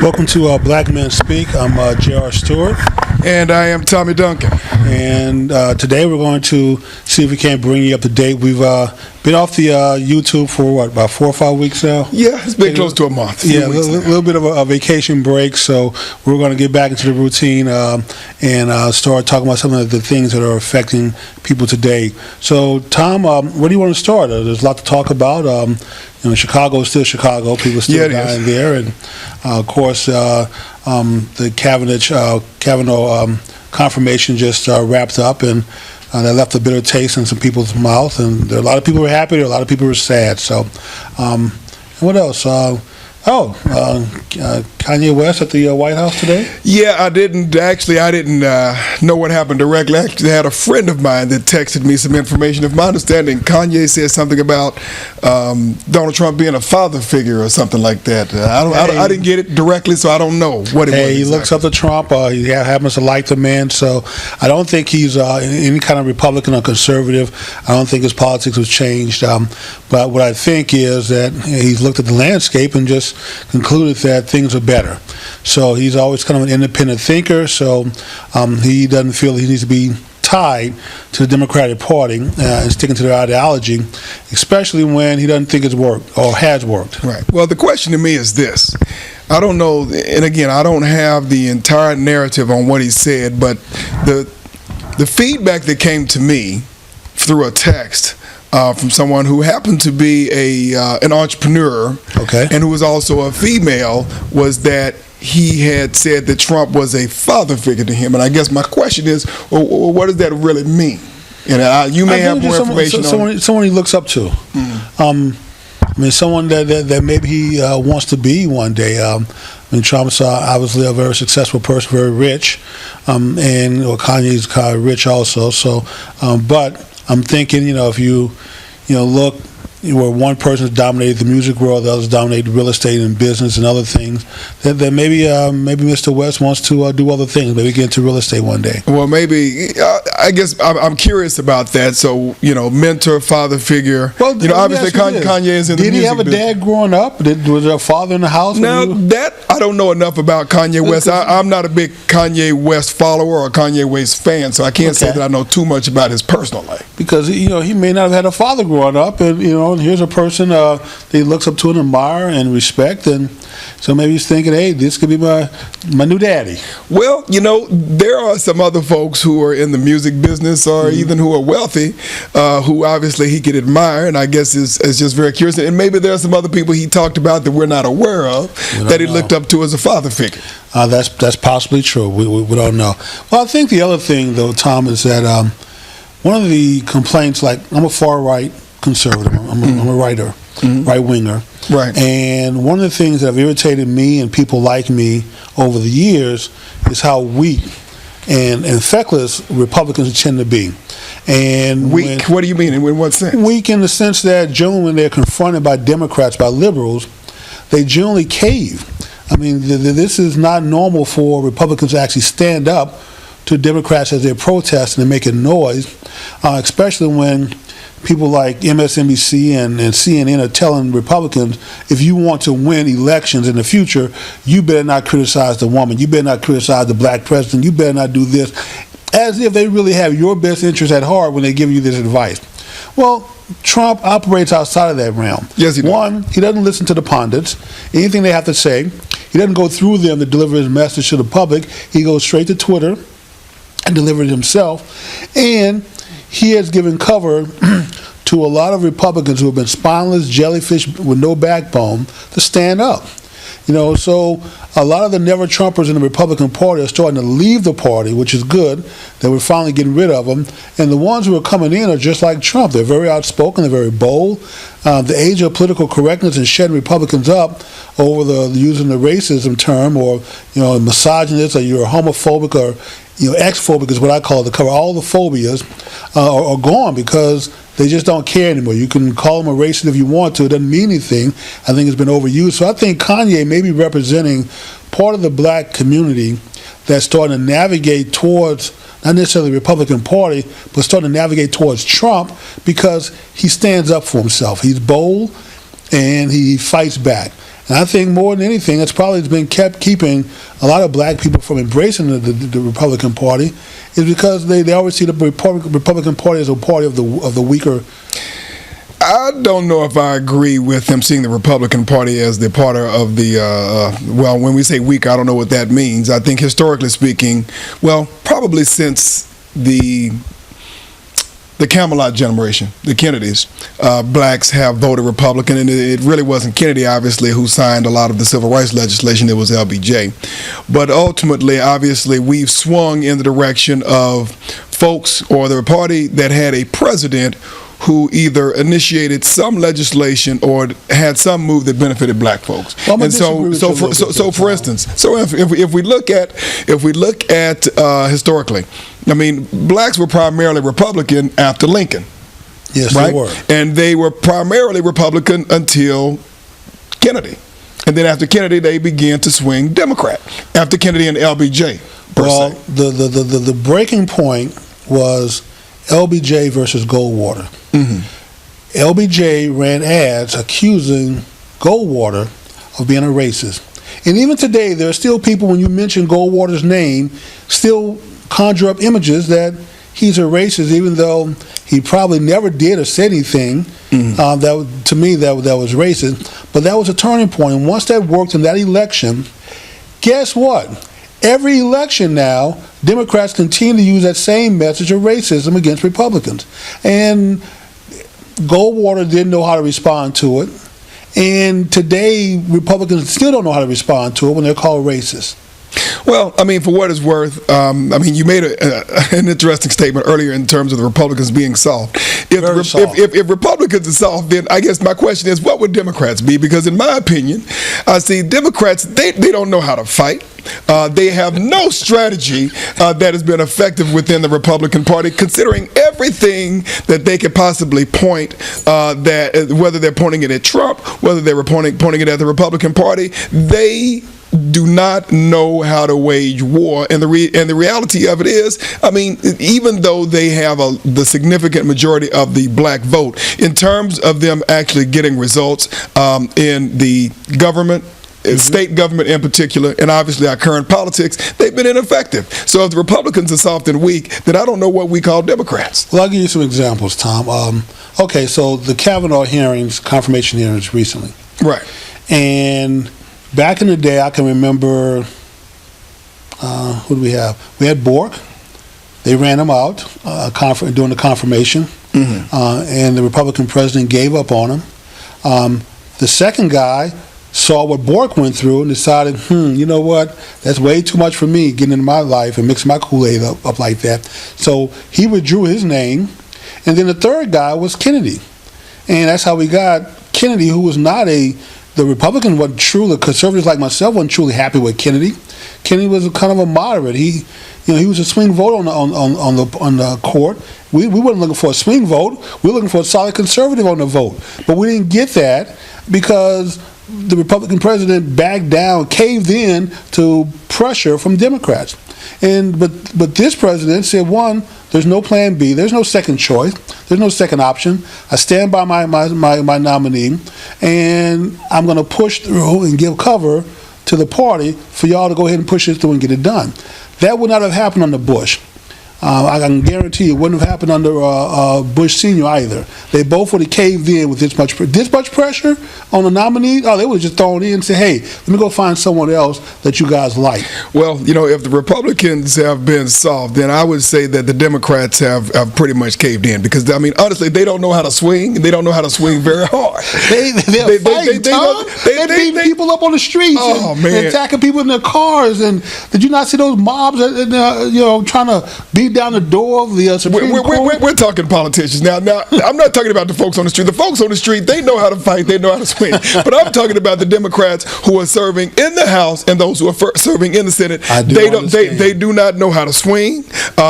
Welcome to Black Men Speak. I'm J.R. Stewart. And I am Tommy Duncan. And today we're going to see if we can't bring you up to date. We've been off the YouTube for, about 4 or 5 weeks now? Yeah, it's been close to a month. Yeah, a little bit of a vacation break. So we're going to get back into the routine and start talking about some of the things that are affecting people today. So, Tom, where do you want to start? There's a lot to talk about. Chicago is still Chicago. People still dying there. And, of course, the Kavanaugh confirmation just wrapped up, and that left a bitter taste in some people's mouth. And there are a lot of people who were happy. There are a lot of people who were sad. So, and what else? Kanye West at the White House today? Yeah, I didn't know what happened directly. I actually had a friend of mine that texted me some information. If my understanding, Kanye said something about Donald Trump being a father figure or something like that. I didn't get it directly, so I don't know what it was. He looks up to Trump. He happens to like the man, so I don't think he's any kind of Republican or conservative. I don't think his politics have changed. But what I think is that he's looked at the landscape and just concluded that things are better. So he's always kind of an independent thinker, so he doesn't feel he needs to be tied to the Democratic Party and sticking to their ideology, especially when he doesn't think it's worked or has worked. Right. Well, the question to me is this. I don't know, and again, I don't have the entire narrative on what he said, but the feedback that came to me through a text from someone who happened to be an entrepreneur, and who was also a female, was that he had said that Trump was a father figure to him. And I guess my question is, well, what does that really mean? And you may have more information on someone he looks up to. Someone that maybe he wants to be one day. Trump's obviously a very successful person, very rich, and Kanye's kind of rich also. So, but I'm thinking, if you look where one person has dominated the music world, the others dominated real estate and business and other things, then maybe Mr. West wants to do other things, maybe get into real estate one day. Well, maybe, I guess I'm curious about that. So, mentor, father figure. Well, obviously Kanye is in the music business. Did he have a dad growing up? Was there a father in the house? Now, that I don't know enough about Kanye West. I'm not a big Kanye West follower or Kanye West fan, so I can't say that I know too much about his personal life. Because, he may not have had a father growing up, and, here's a person that he looks up to and admire and respect, and so maybe he's thinking, hey, this could be my new daddy. Well, there are some other folks who are in the music business or even who are wealthy, who obviously he could admire, and I guess is just very curious. And maybe there are some other people he talked about that we're not aware of that he looked up to as a father figure. That's possibly true. We don't know. Well, I think the other thing, though, Tom, is that one of the complaints, like, I'm a far-right conservative. I'm a writer, right-winger. Right. And one of the things that have irritated me and people like me over the years is how weak and feckless Republicans tend to be. And weak? What do you mean? In what sense? Weak in the sense that generally when they're confronted by Democrats, by liberals, they generally cave. This is not normal for Republicans to actually stand up to Democrats as they're protesting and making noise, especially when people like MSNBC and CNN are telling Republicans, if you want to win elections in the future, you better not criticize the woman, you better not criticize the black president, you better not do this, as if they really have your best interest at heart when they give you this advice. Well, Trump operates outside of that realm. Yes, he does. One, he doesn't listen to the pundits. Anything they have to say, he doesn't go through them to deliver his message to the public. He goes straight to Twitter and delivers it himself. And he has given cover to a lot of Republicans who have been spineless jellyfish with no backbone to stand up. So a lot of the never-Trumpers in the Republican Party are starting to leave the party, which is good, that we're finally getting rid of them. And the ones who are coming in are just like Trump. They're very outspoken, they're very bold. The age of political correctness and shutting Republicans up over using the racism term, or misogynist, or you're homophobic, or X-phobic is what I call it, to cover all the phobias, are gone because they just don't care anymore. You can call them a racist if you want to. It doesn't mean anything. I think it's been overused. So I think Kanye may be representing part of the black community that's starting to navigate towards, not necessarily the Republican Party, but starting to navigate towards Trump because he stands up for himself. He's bold and he fights back. And I think more than anything, it's probably been keeping a lot of black people from embracing the Republican Party, is because they always see the Republican Party as a party of the weaker. I don't know if I agree with them seeing the Republican Party as the part of the, well, when we say weak, I don't know what that means. I think historically speaking, well, probably since the Camelot generation, the Kennedys, blacks have voted Republican, and it really wasn't Kennedy, obviously, who signed a lot of the civil rights legislation. It was LBJ. But ultimately, obviously, we've swung in the direction of folks or the party that had a president who either initiated some legislation or had some move that benefited black folks. Well, and for instance, if we look at historically, I mean, blacks were primarily Republican after Lincoln. Yes, right? They were. And they were primarily Republican until Kennedy. And then after Kennedy, they began to swing Democrat. After Kennedy and LBJ, well, the breaking point was LBJ versus Goldwater. Mm-hmm. LBJ ran ads accusing Goldwater of being a racist. And even today, there are still people, when you mention Goldwater's name, still conjure up images that he's a racist, even though he probably never did or said anything that to me that was racist. But that was a turning point. And once that worked in that election, guess what? Every election now, Democrats continue to use that same message of racism against Republicans. And Goldwater didn't know how to respond to it. And today, Republicans still don't know how to respond to it when they're called racist. Well, I mean, for what it's worth, I mean, you made an interesting statement earlier in terms of the Republicans being soft. If Republicans are soft, then I guess my question is, what would Democrats be? Because in my opinion, I see Democrats, they don't know how to fight. They have no strategy that has been effective within the Republican Party, considering everything that they could possibly point, that whether they're pointing it at Trump, whether they were pointing it at the Republican Party, they do not know how to wage war. And the reality of it is, I mean, even though they have the significant majority of the black vote, in terms of them actually getting results in the government, state government in particular, and obviously our current politics, they've been ineffective. So if the Republicans are soft and weak, then I don't know what we call Democrats. Well, I'll give you some examples, Tom. Okay, so the Kavanaugh hearings, confirmation hearings recently. Right. And back in the day, I can remember, who do we have? We had Bork. They ran him out during the confirmation, and the Republican president gave up on him. The second guy saw what Bork went through and decided, you know what, that's way too much for me getting into my life and mixing my Kool-Aid up like that. So he withdrew his name. And then the third guy was Kennedy. And that's how we got Kennedy, who was not the Republican wasn't truly, conservatives like myself wasn't truly happy with Kennedy. Kennedy was a kind of a moderate. He was a swing vote on the court. We weren't looking for a swing vote. We were looking for a solid conservative on the vote. But we didn't get that because the Republican president backed down, caved in to pressure from Democrats. But this president said, one, there's no plan B, there's no second choice, there's no second option. I stand by my nominee, and I'm going to push through and give cover to the party for y'all to go ahead and push it through and get it done. That would not have happened under Bush. I can guarantee you it wouldn't have happened under Bush Sr. either. They both would have caved in with this much pressure on the nominee. Oh, they would have just thrown in and said, hey, let me go find someone else that you guys like. Well, if the Republicans have been soft, then I would say that the Democrats have pretty much caved in. Because, I mean, honestly, they don't know how to swing. They don't know how to swing very hard. They're beating people up on the streets and attacking people in their cars. And did you not see those mobs trying to beat down the door of the Supreme Court? We're talking politicians now. Now, I'm not talking about the folks on the street. The folks on the street, they know how to fight. They know how to swing. But I'm talking about the Democrats who are serving in the House and those who are serving in the Senate. They do not know how to swing.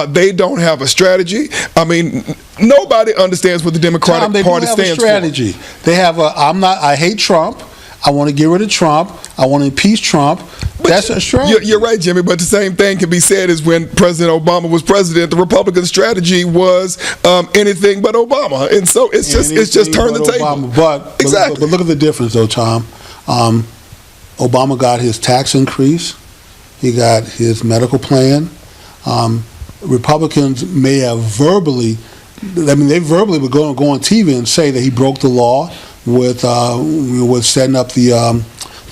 They don't have a strategy. I mean, nobody understands what the Democratic Party stands for. Strategy. They have I hate Trump. I want to get rid of Trump. I want to impeach Trump. That's a strategy. You're right, Jimmy, but the same thing can be said as when President Obama was president. The Republican strategy was anything but Obama. And so it's just turned the table. But look at the difference, though, Tom. Obama got his tax increase. He got his medical plan. Republicans may have verbally, they verbally would go on TV and say that he broke the law with setting up the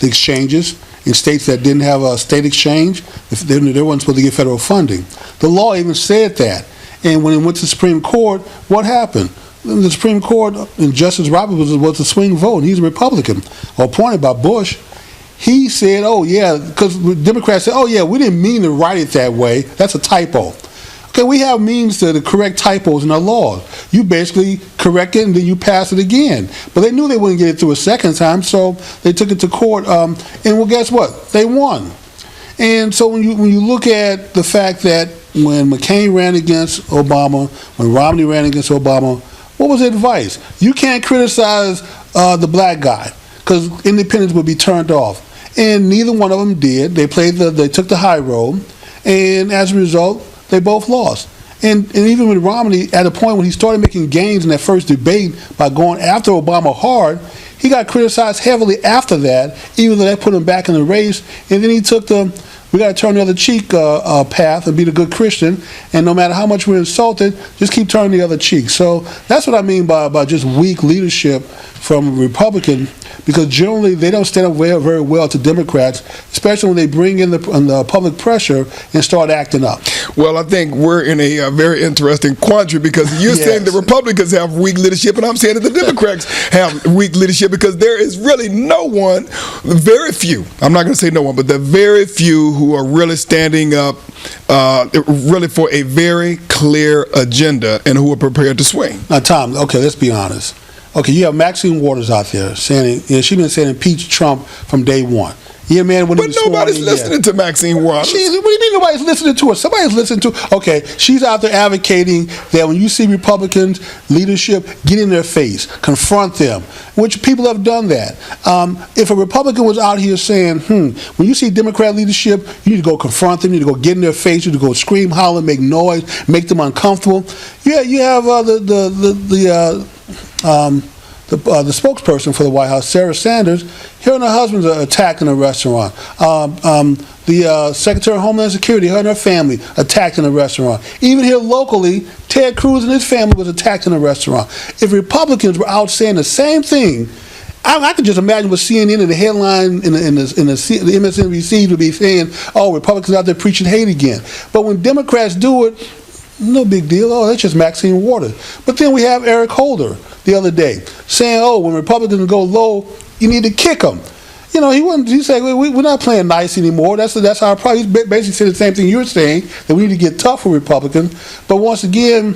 exchanges in states that didn't have a state exchange. If they weren't supposed to get federal funding. The law even said that. And when it went to the Supreme Court, what happened? The Supreme Court, and Justice Roberts was a swing vote, and he's a Republican, appointed by Bush. He said, oh, yeah, because Democrats said, oh, yeah, we didn't mean to write it that way. That's a typo. Okay, we have means to correct typos in our laws. You basically correct it and then you pass it again. But they knew they wouldn't get it through a second time, so they took it to court. And well, guess what? They won. And so when you look at the fact that when McCain ran against Obama, when Romney ran against Obama, what was the advice? You can't criticize the black guy because independents would be turned off. And neither one of them did. They took the high road, and as a result, they both lost. And even with Romney, at a point when he started making gains in that first debate by going after Obama hard, he got criticized heavily after that, even though that put him back in the race. And then he took we got to turn the other cheek path and be the good Christian. And no matter how much we're insulted, just keep turning the other cheek. So that's what I mean by just weak leadership from Republican, because generally they don't stand up very, very well to Democrats, especially when they bring in the public pressure and start acting up. Well, I think we're in a very interesting quandary because you're saying the Republicans have weak leadership, and I'm saying that the Democrats have weak leadership because there is really no one, very few, I'm not going to say no one, but the very few who are really standing up really for a very clear agenda and who are prepared to swing. Now, Tom, okay, let's be honest. Okay, you have Maxine Waters out there saying, she's been saying impeach Trump from day one. Yeah, man. But nobody's listening to Maxine Waters. What do you mean nobody's listening to her? Somebody's listening to her. Okay, she's out there advocating that when you see Republicans leadership, get in their face, confront them, which people have done that. If a Republican was out here saying, when you see Democrat leadership, you need to go confront them, you need to go get in their face, you need to go scream, holler, make noise, make them uncomfortable. Yeah, you have the spokesperson for the White House, Sarah Sanders, her and her husband's attacked in a restaurant. The Secretary of Homeland Security, her and her family, attacked in a restaurant. Even here locally, Ted Cruz and his family was attacked in a restaurant. If Republicans were out saying the same thing, I could just imagine what CNN in the headline in the MSNBC would be saying, oh, Republicans out there preaching hate again. But when Democrats do it, no big deal. Oh, that's just Maxine Waters. But then we have Eric Holder the other day saying, oh, when Republicans go low, you need to kick them. You know, he said, we're not playing nice anymore. That's our problem. He basically said the same thing you're saying, that we need to get tough for Republicans. But once again,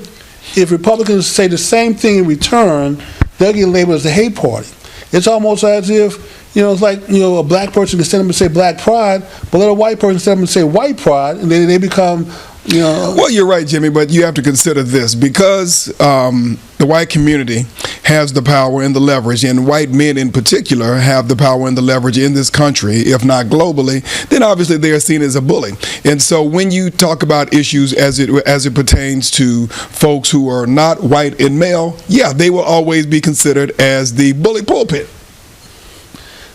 if Republicans say the same thing in return, they'll get labeled as the hate party. It's almost as if, it's like, a black person can stand up and say black pride, but let a white person stand up and say white pride, and then they become, Well, you're right, Jimmy, but you have to consider this. Because the white community has the power and the leverage, and white men in particular have the power and the leverage in this country, if not globally, then obviously they are seen as a bully. And so when you talk about issues as it pertains to folks who are not white and male, yeah, they will always be considered as the bully pulpit.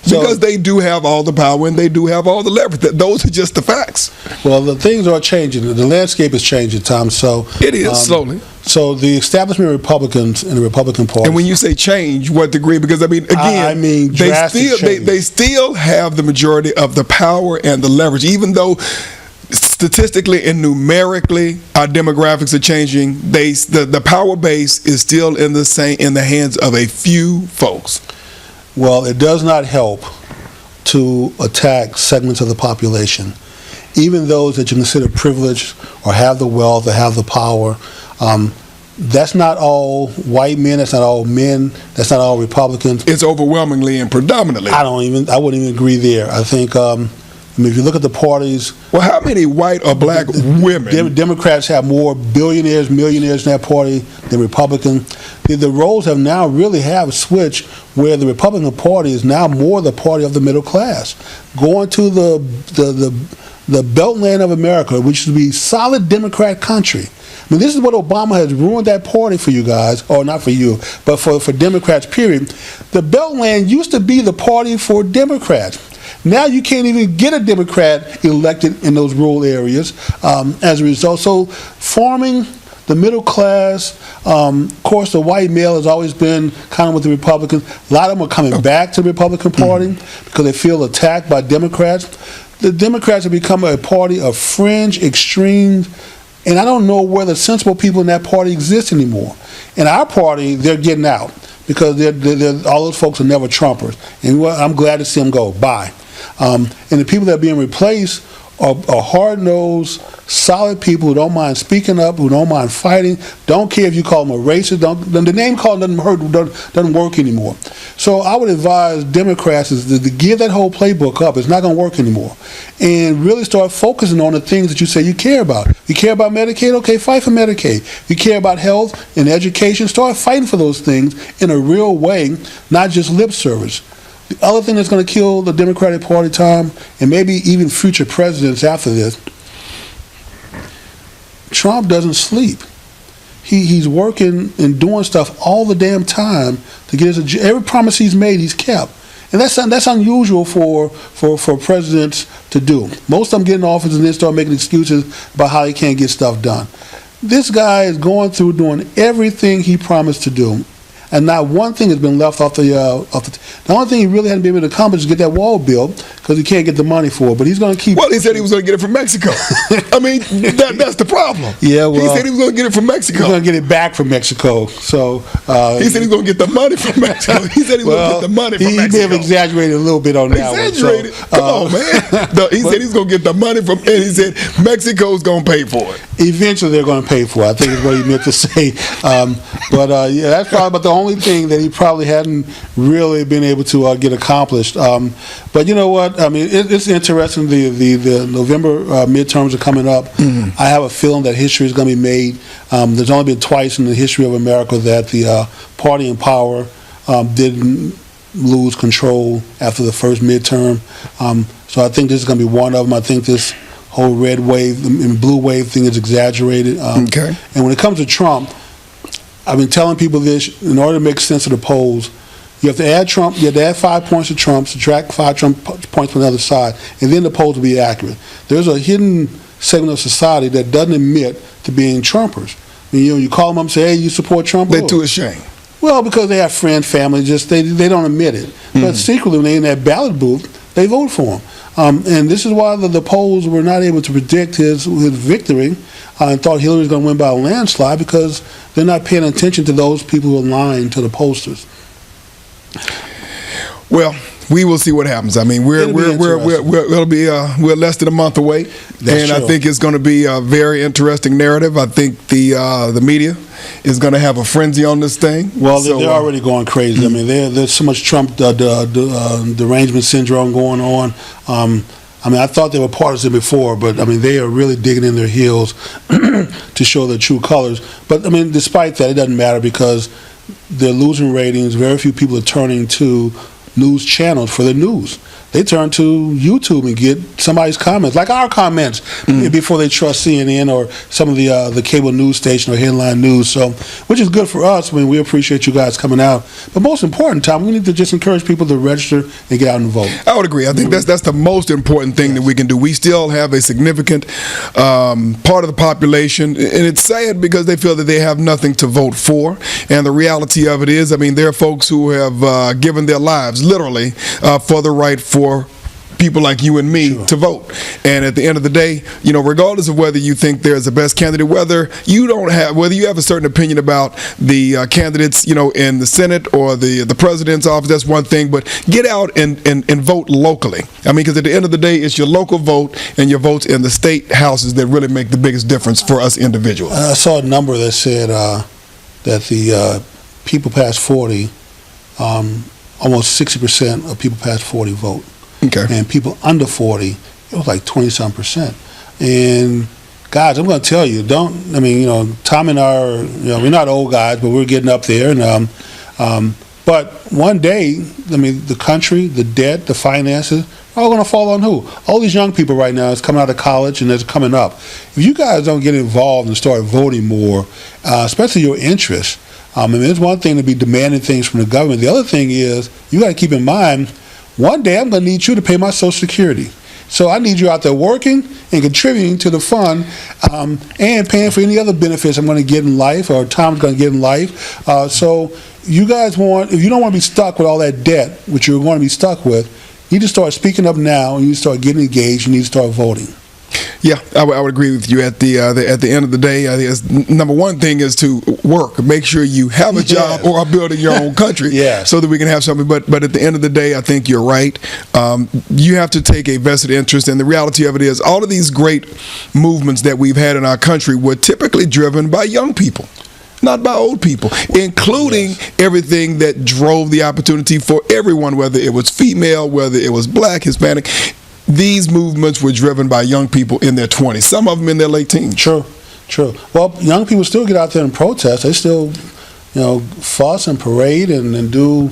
Because they do have all the power and they do have all the leverage. Those are just the facts. Well, the things are changing. The landscape is changing, Tom. So it is slowly. So the establishment of Republicans and the Republican Party. And when you say change, what degree? Because again, they still have the majority of the power and the leverage, even though statistically and numerically our demographics are changing. The power base is still in the hands of a few folks. Well, it does not help to attack segments of the population, even those that you consider privileged or have the wealth or have the power. That's not all white men. That's not all men. That's not all Republicans. It's overwhelmingly and predominantly. I wouldn't even agree there. I think, if you look at the parties. Well, how many white or black women? Democrats have more billionaires, millionaires in that party than Republicans. The roles now really switched, where the Republican Party is now more the party of the middle class, going to the Beltland of America, which should be solid Democrat country. I mean, this is what Obama has ruined that party for you guys, or not for you, but for Democrats, period. The Beltland used to be the party for Democrats. Now you can't even get a Democrat elected in those rural areas as a result. So forming the middle class, of course, the white male has always been kind of with the Republicans. A lot of them are coming back to the Republican Party because they feel attacked by Democrats. The Democrats have become a party of fringe, extremes, and I don't know where the sensible people in that party exist anymore. In our party, they're getting out because all those folks are never Trumpers. And I'm glad to see them go. Bye. And the people that are being replaced are hard-nosed, solid people who don't mind speaking up, who don't mind fighting, don't care if you call them a racist. The name calling doesn't work anymore. So I would advise Democrats is to give that whole playbook up. It's not going to work anymore. And really start focusing on the things that you say you care about. You care about Medicaid? Okay, fight for Medicaid. You care about health and education? Start fighting for those things in a real way, not just lip service. The other thing that's going to kill the Democratic Party, Tom, and maybe even future presidents after this, Trump doesn't sleep. He's working and doing stuff all the damn time to get his every promise he's made, he's kept. And that's unusual for presidents to do. Most of them get in office and then start making excuses about how he can't get stuff done. This guy is going through doing everything he promised to do. And not one thing has been left off the only thing he really hadn't been able to accomplish is get that wall built because he can't get the money for it. But he's going to keep. Well, he said he was going to get it from Mexico. I mean, that's the problem. Yeah, well, he said he was going to get it from Mexico. He's going to get it back from Mexico. So he said he's going to get the money from Mexico. He said he was going to get the money from Mexico. He may have exaggerated a little bit on that one. Exaggerated. Come on, man. He said he's going to get the money from, and he said Mexico's going to pay for it. Eventually, they're going to pay for it. I think is what he meant to say. Yeah, that's probably about the only thing that he probably hadn't really been able to get accomplished. But you know what? I mean, it's interesting. The November midterms are coming up. Mm-hmm. I have a feeling that history is going to be made. There's only been twice in the history of America that the party in power didn't lose control after the first midterm. So I think this is going to be one of them. I think this whole red wave and blue wave thing is exaggerated. Okay. And when it comes to Trump, I've been telling people this, in order to make sense of the polls, you have to add Trump, you have to add 5 points to Trump, subtract 5 Trump points from the other side, and then the polls will be accurate. There's a hidden segment of society that doesn't admit to being Trumpers. I mean, you call them up and say, hey, you support Trump? They're too ashamed. Well, because they have friends, family, just they don't admit it. Mm-hmm. But secretly, when they're in that ballot booth, they vote for him. And this is why the polls were not able to predict his victory and thought Hillary was going to win by a landslide because they're not paying attention to those people who are lying to the posters. Well, we will see what happens. I mean, we're less than a month away, and I think it's going to be a very interesting narrative. I think the media is going to have a frenzy on this thing. Well, they're already going crazy. I mean, there's so much Trump derangement syndrome going on. I mean, I thought they were partisan before, but I mean, they are really digging in their heels to show their true colors. But I mean, despite that, it doesn't matter because they're losing ratings. Very few people are turning to news channels for the news. They turn to YouTube and get somebody's comments, like our comments, before they trust CNN or some of the cable news station or headline news. So, which is good for us. I mean, we appreciate you guys coming out. But most important, Tom, we need to just encourage people to register and get out and vote. I would agree. I think that's the most important thing that we can do. We still have a significant part of the population, and it's sad because they feel that they have nothing to vote for. And the reality of it is, I mean, there are folks who have given their lives, literally, for the right for people like you and me to vote. And at the end of the day, you know, regardless of whether you think there's the best candidate, whether you have a certain opinion about the candidates, you know, in the Senate or the president's office, that's one thing, but get out and vote locally. I mean, because at the end of the day, it's your local vote and your votes in the state houses that really make the biggest difference for us individuals. I saw a number that said that the people past 40, almost 60% of people past 40 vote. Okay. And people under 40, it was like 20-some%. And guys, I'm going to tell you, Tom and we're not old guys, but we're getting up there. And but one day, I mean, the country, the debt, the finances, are all going to fall on who? All these young people right now is coming out of college and it's coming up. If you guys don't get involved and start voting more, especially your interests, I mean, it's one thing to be demanding things from the government. The other thing is you got to keep in mind one day I'm going to need you to pay my Social Security. So I need you out there working and contributing to the fund, and paying for any other benefits I'm going to get in life, or Tom's going to get in life. So you guys if you don't want to be stuck with all that debt, which you're going to be stuck with, you need to start speaking up now, and you need to start getting engaged, you need to start voting. Yeah, I would agree with you. At the end of the day, I think number one thing is to work. Make sure you have a job or are building your own country, so that we can have something. But at the end of the day, I think you're right. You have to take a vested interest, and the reality of it is, all of these great movements that we've had in our country were typically driven by young people, not by old people, including everything that drove the opportunity for everyone, whether it was female, whether it was black, Hispanic. These movements were driven by young people in their 20s, some of them in their late teens. True. Well, young people still get out there and protest. They still, fuss and parade and do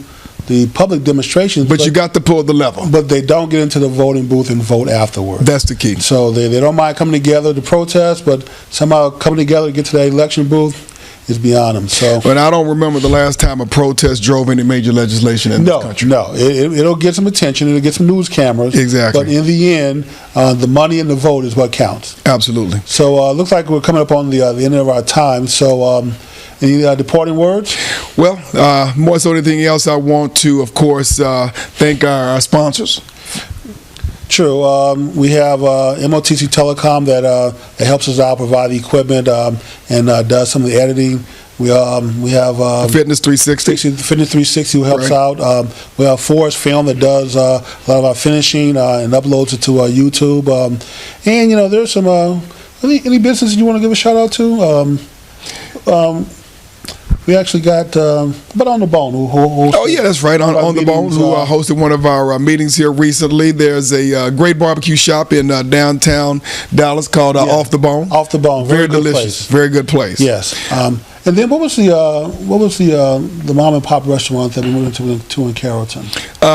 the public demonstrations. But you got to pull the lever. But they don't get into the voting booth and vote afterward. That's the key. So they don't mind coming together to protest, but somehow coming together to get to the election booth is beyond them. So, but I don't remember the last time a protest drove any major legislation in this country. No, it'll get some attention. It'll get some news cameras. Exactly. But in the end, the money and the vote is what counts. Absolutely. So looks like we're coming up on the end of our time. So any departing words? Well, more so than anything else, I want to, of course, thank our sponsors. True. We have MOTC Telecom that helps us out, provide the equipment, and does some of the editing. We have Fitness 360. Fitness 360 who helps out. We have Forest Film that does a lot of our finishing and uploads it to YouTube. And there's some any businesses you want to give a shout out to. We actually got but On the Bone. Oh yeah, that's right. On the Bone, who hosted one of our meetings here recently. There's a great barbecue shop in downtown Dallas called Off the Bone. Off the Bone, very delicious, very good place. Yes. And then what was the mom and pop restaurant that we went to in Carrollton?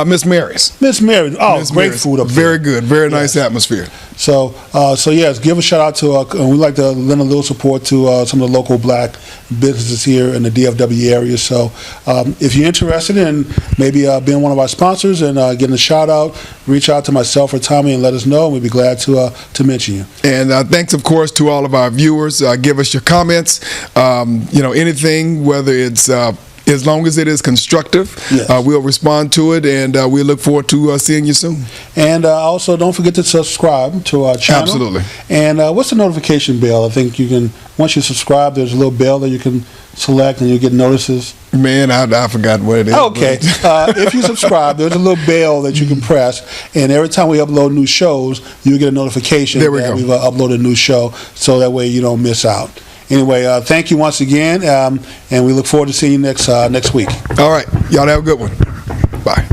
Miss Mary's. Miss Mary's. Oh, Miss great Mary's. food up there. Very good. Very nice atmosphere. So yes, give a shout out to. We like to lend a little support to some of the local black businesses here in the DFW area. So if you're interested in maybe being one of our sponsors and getting a shout out, reach out to myself or Tommy and let us know. And we'd be glad to mention you. And thanks, of course, to all of our viewers. Give us your comments. Anything, whether it's as long as it is constructive, we'll respond to it, and we look forward to seeing you soon. And also, don't forget to subscribe to our channel. Absolutely. And what's the notification bell? I think you can, once you subscribe, there's a little bell that you can select, and you get notices. Man, I forgot what it is. Okay. If you subscribe, there's a little bell that you can press, and every time we upload new shows, you get a notification that we've uploaded a new show, so that way you don't miss out. Anyway, thank you once again, and we look forward to seeing you next week. All right. Y'all have a good one. Bye.